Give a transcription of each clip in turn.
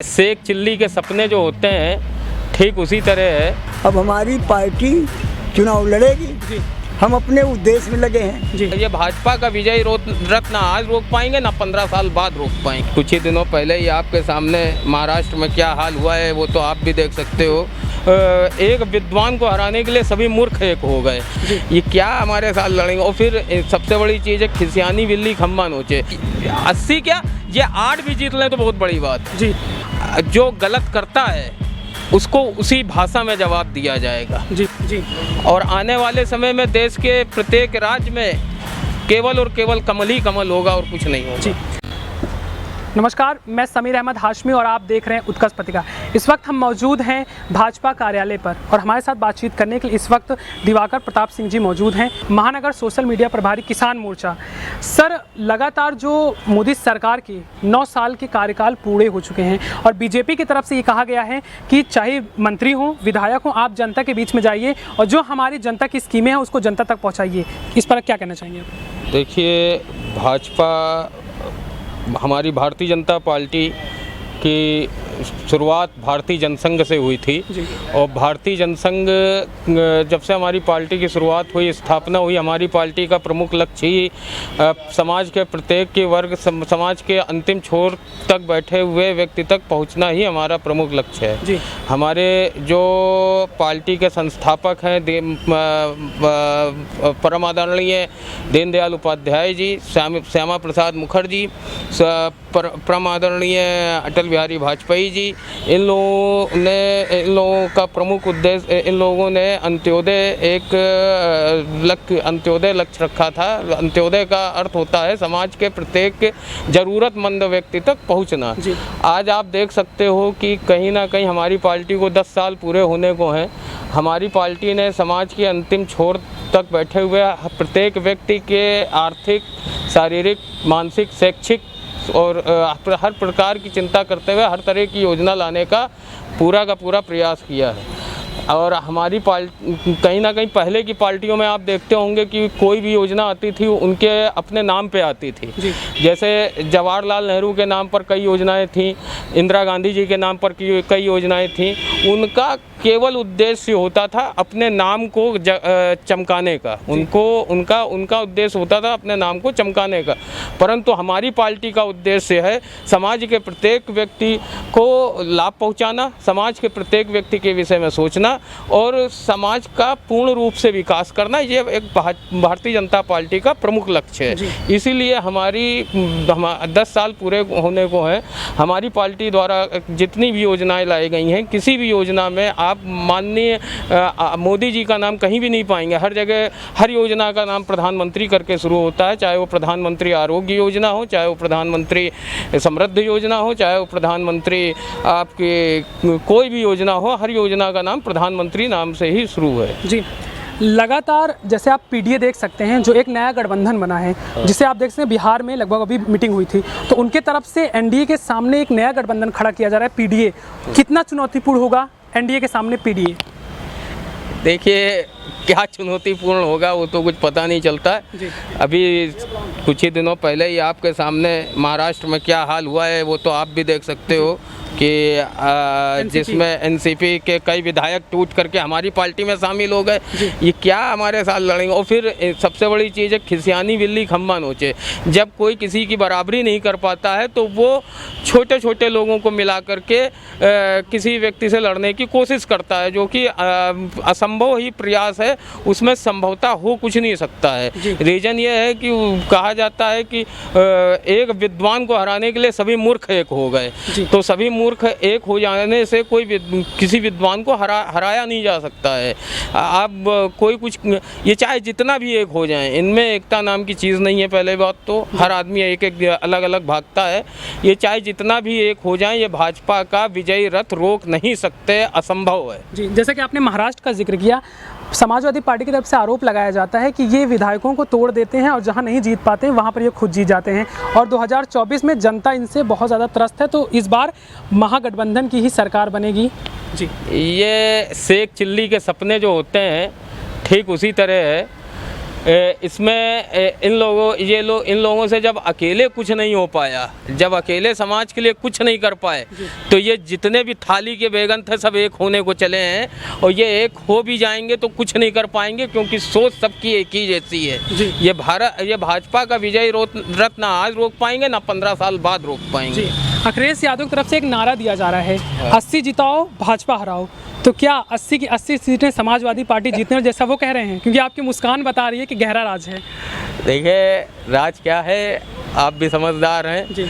Sheikh chilli के सपने जो होते हैं ठीक उसी तरह है। अब हमारी पार्टी चुनाव लड़ेगी, हम अपने उद्देश्य में लगे हैं जी। ये भाजपा का विजयी रथ ना आज रोक पाएंगे ना 15 साल बाद रोक पाएंगे। कुछ ही दिनों पहले ही आपके सामने महाराष्ट्र में क्या हाल हुआ है वो तो आप भी देख सकते हो। एक विद्वान को हराने के लिए सभी मूर्ख एक हो गए। ये क्या हमारे साथ लड़ेंगे। और फिर सबसे बड़ी चीज़ है खिसियानी बिल्ली खम्बा नोचे। 80 क्या ये 8 भी जीत लें तो बहुत बड़ी बात जी। जो गलत करता है उसको उसी भाषा में जवाब दिया जाएगा जी। और आने वाले समय में देश के प्रत्येक राज्य में केवल और केवल कमल ही कमल होगा और कुछ नहीं होगा जी। नमस्कार, मैं समीर अहमद हाशमी और आप देख रहे हैं उत्कर्ष पत्रिका। इस वक्त हम मौजूद हैं भाजपा कार्यालय पर और हमारे साथ बातचीत करने के लिए इस वक्त दिवाकर प्रताप सिंह जी मौजूद हैं, महानगर सोशल मीडिया प्रभारी किसान मोर्चा। सर, लगातार जो मोदी सरकार के 9 साल के कार्यकाल पूरे हो चुके हैं और बीजेपी की तरफ से ये कहा गया है कि चाहे मंत्री हों, विधायक हों, आप जनता के बीच में जाइए और जो हमारी जनता की स्कीमें हैं उसको जनता तक पहुँचाइए। इस पर क्या कहना चाहेंगे? देखिए, भाजपा हमारी भारतीय जनता पार्टी की शुरुआत भारतीय जनसंघ से हुई थी और भारतीय जनसंघ जब से हमारी पार्टी की शुरुआत हुई, स्थापना हुई, हमारी पार्टी का प्रमुख लक्ष्य ही समाज के प्रत्येक के वर्ग, समाज के अंतिम छोर तक बैठे हुए व्यक्ति तक पहुंचना ही हमारा प्रमुख लक्ष्य है जी। हमारे जो पार्टी के संस्थापक हैं परम आदरणीय दीनदयाल उपाध्याय जी, श्यामा प्रसाद मुखर्जी, परम आदरणीय अटल बिहारी वाजपेयी जी, इन लोगों का प्रमुख उद्देश्य, इन लोगों ने अंत्योदय लक्ष्य रखा था। अंत्योदय का अर्थ होता है समाज के प्रत्येक ज़रूरतमंद व्यक्ति तक पहुंचना। आज आप देख सकते हो कि कहीं ना कहीं हमारी पार्टी को 10 साल पूरे होने को हैं। हमारी पार्टी ने समाज के अंतिम छोर तक बैठे हुए प्रत्येक व्यक्ति के आर्थिक, शारीरिक, मानसिक, शैक्षिक और हर प्रकार की चिंता करते हुए हर तरह की योजना लाने का पूरा प्रयास किया है। और हमारी पार्टी कहीं ना कहीं पहले की पार्टियों में आप देखते होंगे कि कोई भी योजना आती थी उनके अपने नाम पे आती थी। जैसे जवाहरलाल नेहरू के नाम पर कई योजनाएं थीं, इंदिरा गांधी जी के नाम पर कई योजनाएं थीं। उनका केवल उद्देश्य होता था अपने नाम को चमकाने का। उनका उद्देश्य होता था अपने नाम को चमकाने का। परंतु हमारी पार्टी का उद्देश्य है समाज के प्रत्येक व्यक्ति को लाभ पहुंचाना, समाज के प्रत्येक व्यक्ति के विषय में सोचना और समाज का पूर्ण रूप से विकास करना। ये एक भारतीय जनता पार्टी का प्रमुख लक्ष्य है। इसीलिए हमारी 10 साल पूरे होने को हैं। हमारी पार्टी द्वारा जितनी भी योजनाएं लाई गई हैं, किसी भी योजना में आप माननीय मोदी जी का नाम कहीं भी नहीं पाएंगे। हर जगह हर योजना का नाम प्रधानमंत्री करके शुरू होता है, चाहे वो प्रधानमंत्री आरोग्य योजना हो, चाहे वो प्रधानमंत्री समृद्धि योजना हो, चाहे वो प्रधानमंत्री आपकी कोई भी योजना हो, हर योजना का नाम प्रधानमंत्री नाम से ही शुरू है जी। लगातार जैसे आप पीडीए देख सकते हैं, जो एक नया गठबंधन बना है, जिसे आप देख सकते हैं बिहार में लगभग अभी मीटिंग हुई थी, तो उनके तरफ से एनडीए के सामने एक नया गठबंधन खड़ा किया जा रहा है पीडीए। कितना चुनौतीपूर्ण होगा एनडीए के सामने पीडीए? देखिए, क्या चुनौतीपूर्ण होगा वो तो कुछ पता नहीं चलता है। अभी कुछ ही दिनों पहले ही आपके सामने महाराष्ट्र में क्या हाल हुआ है वो तो आप भी देख सकते हो कि जिसमें एनसीपी के कई विधायक टूट करके हमारी पार्टी में शामिल हो गए। ये क्या हमारे साथ लड़ेंगे। और फिर सबसे बड़ी चीज़ है खिसियानी बिल्ली खम्बा नोचे। जब कोई किसी की बराबरी नहीं कर पाता है तो वो छोटे छोटे लोगों को मिला करके किसी व्यक्ति से लड़ने की कोशिश करता है, जो कि असंभव ही प्रयास है। उसमें संभवता हो कुछ नहीं सकता है। रीज़न ये है कि कहा जाता है कि एक विद्वान को हराने के लिए सभी मूर्ख एक हो गए। तो सभी मूर्ख एक हो जाने से किसी विद्वान को हराया नहीं जा सकता है। आप कोई कुछ, ये चाहे जितना भी एक हो जाएं, इनमें एकता नाम की चीज़ नहीं है। पहले बात तो हर आदमी एक अलग अलग भागता है। ये चाहे जितना भी एक हो जाएं, ये भाजपा का विजयी रथ रोक नहीं सकते, असंभव है जी। जैसे कि आपने महाराष्ट्र का जिक्र किया, समाजवादी पार्टी की तरफ से आरोप लगाया जाता है कि ये विधायकों को तोड़ देते हैं और जहां नहीं जीत पाते हैं वहां पर ये खुद जीत जाते हैं और 2024 में जनता इनसे बहुत ज़्यादा त्रस्त है। तो इस बार महागठबंधन की ही सरकार बनेगी जी। ये शेख चिल्ली के सपने जो होते हैं ठीक उसी तरह है। इसमें इन लोगों से जब अकेले कुछ नहीं हो पाया, जब अकेले समाज के लिए कुछ नहीं कर पाए, तो ये जितने भी थाली के बैगन थे सब एक होने को चले हैं, और ये एक हो भी जाएंगे तो कुछ नहीं कर पाएंगे, क्योंकि सोच सबकी एक ही जैसी है। ये भाजपा का विजय रथ ना आज रोक पाएंगे ना 15 साल बाद रोक पाएंगे। अखिलेश यादव की तरफ से एक नारा दिया जा रहा है, 80 जिताओ भाजपा हराओ, तो क्या 80 की 80 सीटें समाजवादी पार्टी जीतने जैसा वो कह रहे हैं? क्योंकि आपकी मुस्कान बता रही है कि गहरा राज है। देखिए राज क्या है, आप भी समझदार हैं जी।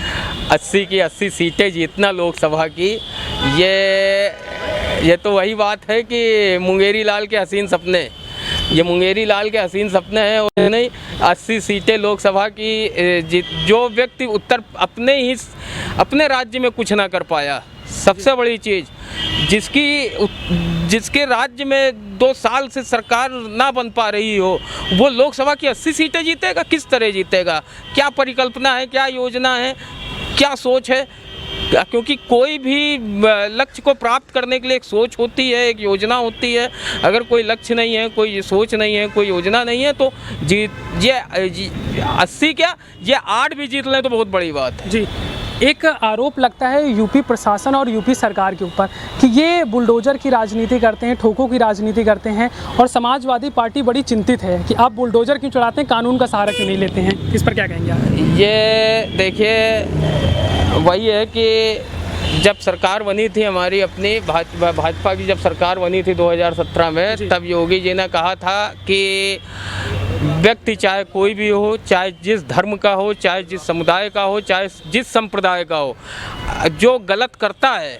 80 की 80 सीटें जीतना लोकसभा की, ये तो वही बात है कि मुंगेरी लाल के हसीन सपने, ये मुंगेरी लाल के हसीन सपने हैं और नहीं। 80 सीटें लोकसभा की, जो व्यक्ति अपने राज्य में कुछ ना कर पाया, सबसे बड़ी चीज़, जिसके राज्य में 2 साल से सरकार ना बन पा रही हो, वो लोकसभा की 80 सीटें जीतेगा? किस तरह जीतेगा? क्या परिकल्पना है, क्या योजना है, क्या सोच है? क्योंकि कोई भी लक्ष्य को प्राप्त करने के लिए एक सोच होती है, एक योजना होती है। अगर कोई लक्ष्य नहीं है, कोई सोच नहीं है, कोई योजना नहीं है, तो ये 80 क्या, ये 8 भी जीत लें तो बहुत बड़ी बात है जी। एक आरोप लगता है यूपी प्रशासन और यूपी सरकार के ऊपर कि ये बुलडोजर की राजनीति करते हैं, ठोकों की राजनीति करते हैं, और समाजवादी पार्टी बड़ी चिंतित है कि आप बुलडोजर क्यों चढ़ाते हैं, कानून का सहारा क्यों नहीं लेते हैं? इस पर क्या कहेंगे आप? ये देखिए वही है कि जब सरकार बनी थी हमारी अपनी भाजपा की, जब सरकार बनी थी 2017 में, तब योगी जी ने कहा था कि व्यक्ति चाहे कोई भी हो, चाहे जिस धर्म का हो, चाहे जिस समुदाय का हो, चाहे जिस संप्रदाय का हो, जो गलत करता है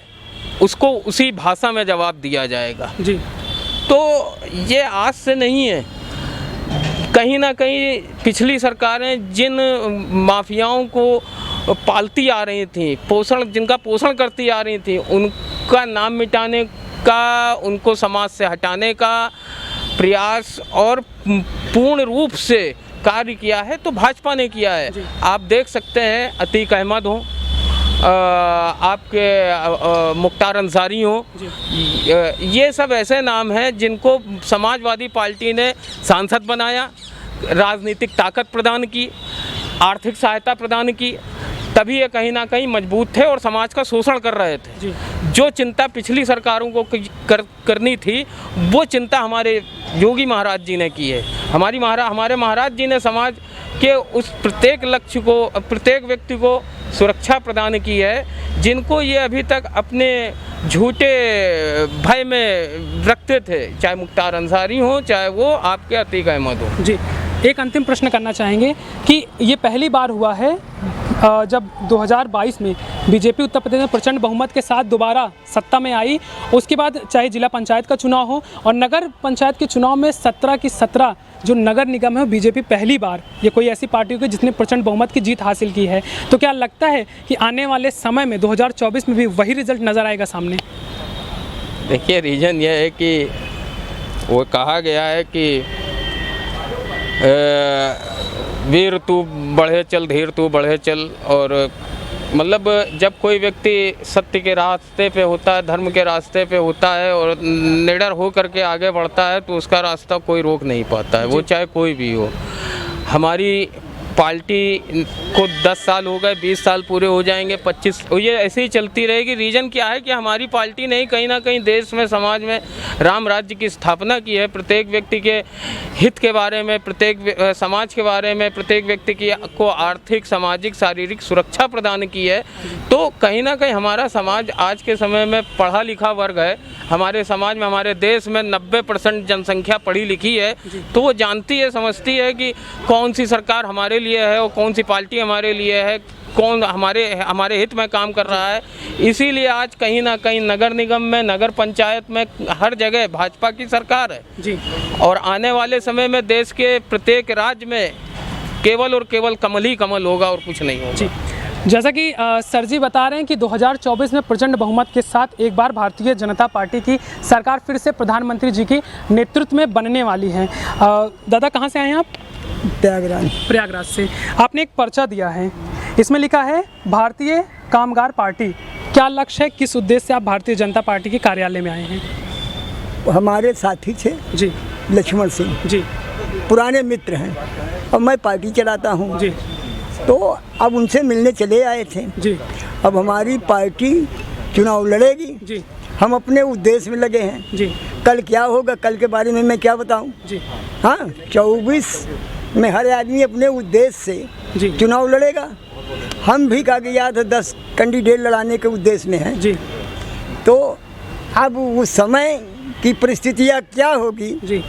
उसको उसी भाषा में जवाब दिया जाएगा जी। तो ये आज से नहीं है, कहीं ना कहीं पिछली सरकारें जिन माफियाओं को पालती आ रही थी, जिनका पोषण करती आ रही थी, उनका नाम मिटाने का, उनको समाज से हटाने का प्रयास और पूर्ण रूप से कार्य किया है तो भाजपा ने किया है। आप देख सकते हैं अतीक अहमद हो, आपके मुख्तार अंसारी हो, ये सब ऐसे नाम हैं जिनको समाजवादी पार्टी ने सांसद बनाया, राजनीतिक ताकत प्रदान की, आर्थिक सहायता प्रदान की, तभी ये कहीं ना कहीं मजबूत थे और समाज का शोषण कर रहे थे। जो चिंता पिछली सरकारों को करनी थी, वो चिंता हमारे योगी महाराज जी ने की है। हमारे महाराज जी ने समाज के उस प्रत्येक लक्ष्य को, प्रत्येक व्यक्ति को सुरक्षा प्रदान की है, जिनको ये अभी तक अपने झूठे भय में रखते थे, चाहे मुख्तार अंसारी हो, चाहे वो आपके अतीक अहमद हो। जी, एक अंतिम प्रश्न करना चाहेंगे कि ये पहली बार हुआ है जब 2022 में बीजेपी उत्तर प्रदेश में प्रचंड बहुमत के साथ दोबारा सत्ता में आई, उसके बाद चाहे जिला पंचायत का चुनाव हो और नगर पंचायत के चुनाव में 17 की 17 जो नगर निगम है बीजेपी पहली बार, ये कोई ऐसी पार्टी होगी जिसने प्रचंड बहुमत की जीत हासिल की है। तो क्या लगता है कि आने वाले समय में 2024 में भी वही रिजल्ट नज़र आएगा सामने? देखिए, रीज़न ये है कि वो कहा गया है कि वीर तू बढ़े चल, धीर तू बढ़े चल, और मतलब जब कोई व्यक्ति सत्य के रास्ते पे होता है, धर्म के रास्ते पे होता है और निडर हो करके आगे बढ़ता है, तो उसका रास्ता कोई रोक नहीं पाता है, वो चाहे कोई भी हो। हमारी पार्टी को 10 साल हो गए, 20 साल पूरे हो जाएंगे, 25, ये ऐसे ही चलती रहेगी। रीज़न क्या है कि हमारी पार्टी ने कहीं ना कहीं देश में, समाज में राम राज्य की स्थापना की है। प्रत्येक व्यक्ति के हित के बारे में, प्रत्येक समाज के बारे में, प्रत्येक व्यक्ति को आर्थिक, सामाजिक, शारीरिक सुरक्षा प्रदान की है। तो कहीं ना कहीं हमारा समाज आज के समय में पढ़ा लिखा वर्ग है। हमारे समाज में, हमारे देश में 90% जनसंख्या पढ़ी लिखी है, तो वो जानती है, समझती है कि कौन सी सरकार हमारे लिए है और कौन सी पार्टी हमारे लिए है, कौन हमारे हित में काम कर रहा है। इसीलिए आज कहीं ना कहीं नगर निगम में, नगर पंचायत में, हर जगह भाजपा की सरकार है जी। और आने वाले समय में देश के प्रत्येक राज्य में केवल और केवल कमल ही कमल होगा और कुछ नहीं होगा जी। जैसा कि सर जी बता रहे हैं कि 2024 में प्रचंड बहुमत के साथ एक बार भारतीय जनता पार्टी की सरकार फिर से प्रधानमंत्री जी के नेतृत्व में बनने वाली है। दादा, कहाँ से आए हैं आप? प्रयागराज से। आपने एक पर्चा दिया है, इसमें लिखा है भारतीय कामगार पार्टी। क्या लक्ष्य है, किस उद्देश्य से आप भारतीय जनता पार्टी के कार्यालय में आए हैं? हमारे साथी थे जी, लक्ष्मण सिंह जी, पुराने मित्र हैं और मैं पार्टी चलाता हूँ जी तो अब उनसे मिलने चले आए थे। जी अब हमारी पार्टी चुनाव लड़ेगी, जी हम अपने उद्देश्य में लगे हैं। जी कल क्या होगा, कल के बारे में मैं क्या बताऊं। जी हाँ, 24 में हर आदमी अपने उद्देश्य जी से चुनाव लड़ेगा। हम भी कागजात 10 कैंडिडेट लड़ाने के उद्देश्य में हैं। जी तो अब उस समय की परिस्थितियाँ क्या होगी जी